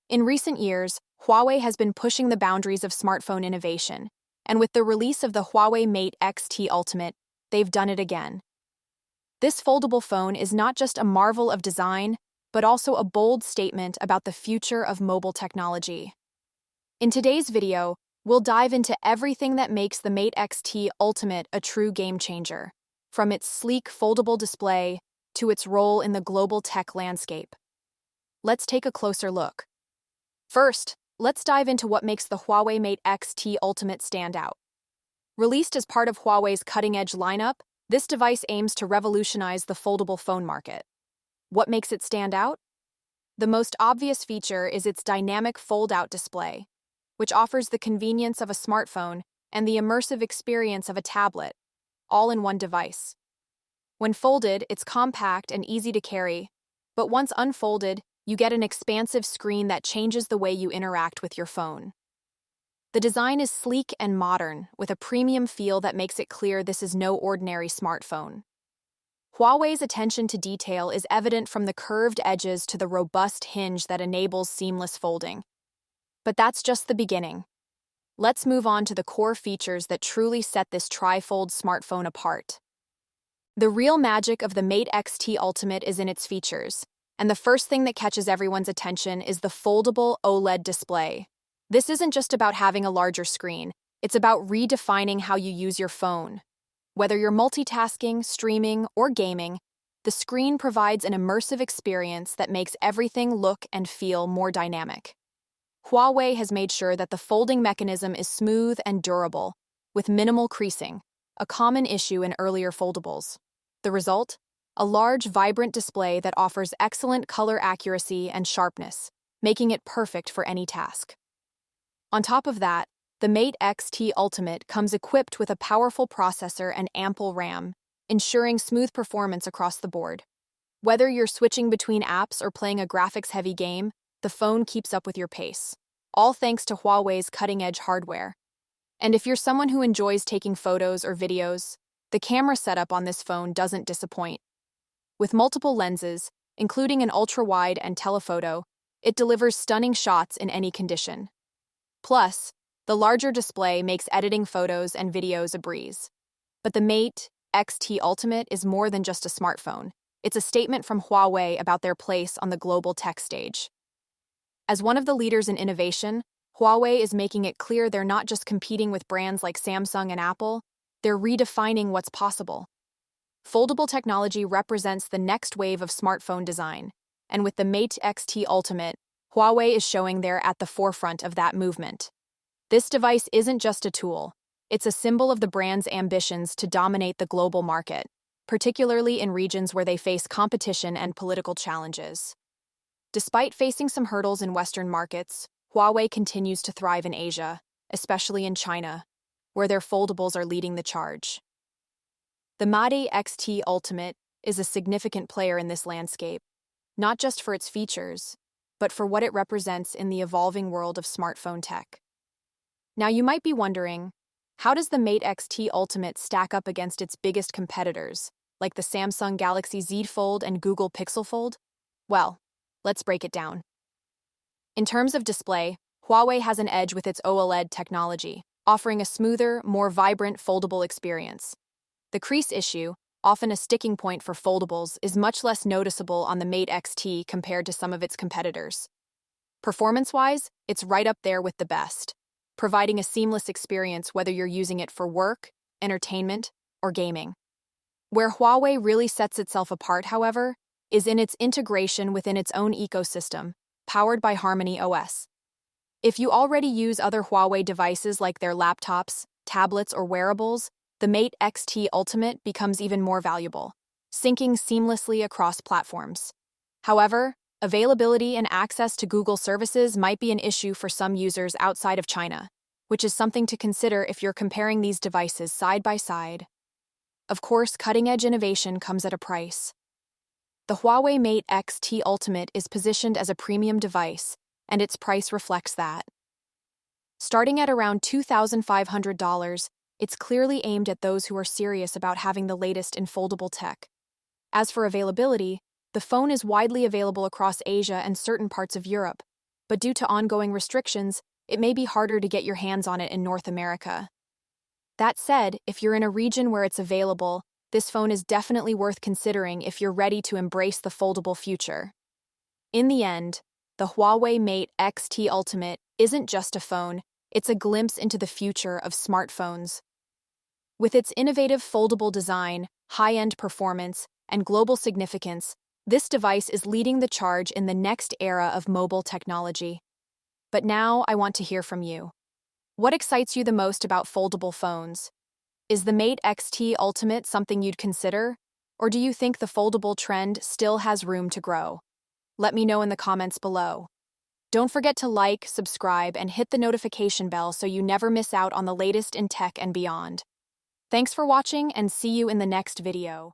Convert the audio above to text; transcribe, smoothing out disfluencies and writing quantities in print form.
In recent years, Huawei has been pushing the boundaries of smartphone innovation, and with the release of the Huawei Mate XT Ultimate, they've done it again. This foldable phone is not just a marvel of design, but also a bold statement about the future of mobile technology. In today's video, we'll dive into everything that makes the Mate XT Ultimate a true game-changer, from its sleek foldable display to its role in the global tech landscape. Let's take a closer look. First, let's dive into what makes the Huawei Mate XT Ultimate stand out. Released as part of Huawei's cutting-edge lineup, this device aims to revolutionize the foldable phone market. What makes it stand out? The most obvious feature is its dynamic fold-out display, which offers the convenience of a smartphone and the immersive experience of a tablet, all in one device. When folded, it's compact and easy to carry, but once unfolded, you get an expansive screen that changes the way you interact with your phone. The design is sleek and modern, with a premium feel that makes it clear this is no ordinary smartphone. Huawei's attention to detail is evident from the curved edges to the robust hinge that enables seamless folding. But that's just the beginning. Let's move on to the core features that truly set this tri-fold smartphone apart. The real magic of the Mate XT Ultimate is in its features, and the first thing that catches everyone's attention is the foldable OLED display. This isn't just about having a larger screen, it's about redefining how you use your phone. Whether you're multitasking, streaming, or gaming, the screen provides an immersive experience that makes everything look and feel more dynamic. Huawei has made sure that the folding mechanism is smooth and durable, with minimal creasing, a common issue in earlier foldables. The result? A large, vibrant display that offers excellent color accuracy and sharpness, making it perfect for any task. On top of that, the Mate XT Ultimate comes equipped with a powerful processor and ample RAM, ensuring smooth performance across the board. Whether you're switching between apps or playing a graphics-heavy game, the phone keeps up with your pace, all thanks to Huawei's cutting-edge hardware. And if you're someone who enjoys taking photos or videos, the camera setup on this phone doesn't disappoint. With multiple lenses, including an ultra-wide and telephoto, it delivers stunning shots in any condition. Plus, the larger display makes editing photos and videos a breeze. But the Mate XT Ultimate is more than just a smartphone. It's a statement from Huawei about their place on the global tech stage. As one of the leaders in innovation, Huawei is making it clear they're not just competing with brands like Samsung and Apple, they're redefining what's possible. Foldable technology represents the next wave of smartphone design, and with the Mate XT Ultimate, Huawei is showing they're at the forefront of that movement. This device isn't just a tool, it's a symbol of the brand's ambitions to dominate the global market, particularly in regions where they face competition and political challenges. Despite facing some hurdles in Western markets, Huawei continues to thrive in Asia, especially in China, where their foldables are leading the charge. The Mate XT Ultimate is a significant player in this landscape, not just for its features, but for what it represents in the evolving world of smartphone tech. Now you might be wondering, how does the Mate XT Ultimate stack up against its biggest competitors, like the Samsung Galaxy Z Fold and Google Pixel Fold? Well, let's break it down. In terms of display, Huawei has an edge with its OLED technology, offering a smoother, more vibrant foldable experience. The crease issue, often a sticking point for foldables, is much less noticeable on the Mate XT compared to some of its competitors. Performance-wise, it's right up there with the best, providing a seamless experience whether you're using it for work, entertainment, or gaming. Where Huawei really sets itself apart, however, is in its integration within its own ecosystem, powered by HarmonyOS. If you already use other Huawei devices like their laptops, tablets, or wearables, the Mate XT Ultimate becomes even more valuable, syncing seamlessly across platforms. However, availability and access to Google services might be an issue for some users outside of China, which is something to consider if you're comparing these devices side by side. Of course, cutting-edge innovation comes at a price. The Huawei Mate XT Ultimate is positioned as a premium device, and its price reflects that. Starting at around $2,500, it's clearly aimed at those who are serious about having the latest in foldable tech. As for availability, the phone is widely available across Asia and certain parts of Europe, but due to ongoing restrictions, it may be harder to get your hands on it in North America. That said, if you're in a region where it's available, this phone is definitely worth considering if you're ready to embrace the foldable future. In the end, the Huawei Mate XT Ultimate isn't just a phone, it's a glimpse into the future of smartphones. With its innovative foldable design, high-end performance, and global significance, this device is leading the charge in the next era of mobile technology. But now I want to hear from you. What excites you the most about foldable phones? Is the Mate XT Ultimate something you'd consider? Or do you think the foldable trend still has room to grow? Let me know in the comments below. Don't forget to like, subscribe, and hit the notification bell so you never miss out on the latest in tech and beyond. Thanks for watching, and see you in the next video.